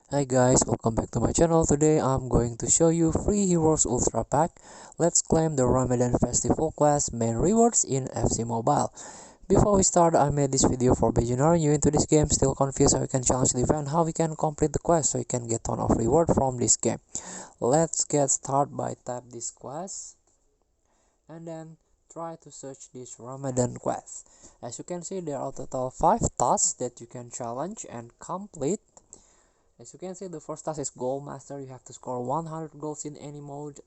Hi guys, welcome back to my channel. Today I'm going to show you Free Heroes Ultra Pack. Let's claim the Ramadan Festival Class main rewards in FC Mobile. Before we start, I made this video for beginner new into this game, still confused how we can challenge the event, how we can complete the quest so you can get ton of reward from this game. Let's get started by tap this quest and then try to search this Ramadan quest. As you can see, there are total 5 tasks that you can challenge and complete. As you can see, the first task is Gold Master. You have to score 100 goals in any mode,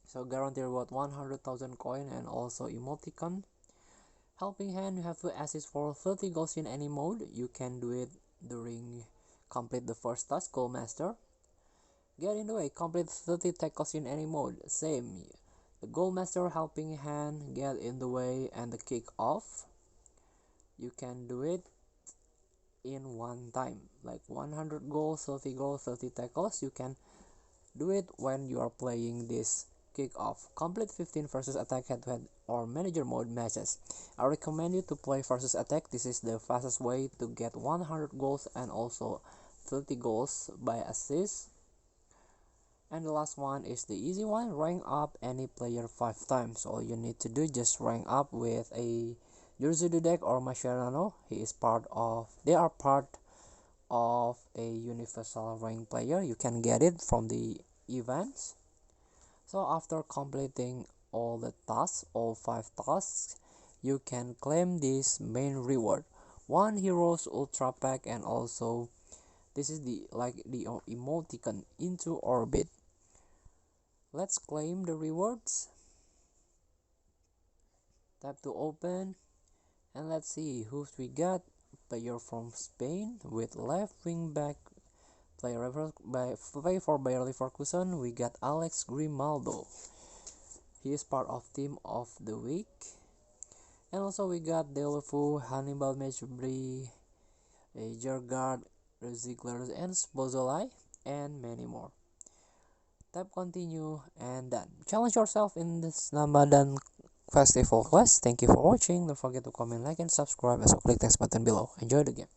so guarantee reward 100,000 coin and also emoticon. Helping Hand, you have to assist for 30 goals in any mode. You can do it during complete the first task, Gold Master. Get in the Way, complete 30 tackles in any mode. Same, the Gold Master, Helping Hand, Get in the Way, and the Kick Off. You can do it in one time, like 100 goals, 30 goals, 30 tackles. You can do it when you are playing this Kick-Off. Complete 15 versus attack head-to-head or manager mode matches. I recommend you to play versus attack. This is the fastest way to get 100 goals and also 30 goals by assist. And the last one is the easy one, rank up any player 5 times. All you need to do, just rank up with a Jersey Dudek or Mascherano. They are part of a universal rank player. You can get it from the events. So after completing all the tasks, all 5 tasks, you can claim this main reward, 1 heroes ultra pack, and also this is the emoticon into orbit. Let's claim the rewards. Tap to open and let's see who we got. Player from Spain with left wing back. Play for Bayer Leverkusen. We got Alex Grimaldo. He is part of team of the week. And also we got Deulofeu, Hannibal Mejbri, Gergard, Ziegler, and Spozolai, and many more. Tap continue and done. Challenge yourself in this Ramadan Festival quest. Thank you for watching. Don't forget to comment, like, and subscribe. Also click the button below. Enjoy the game.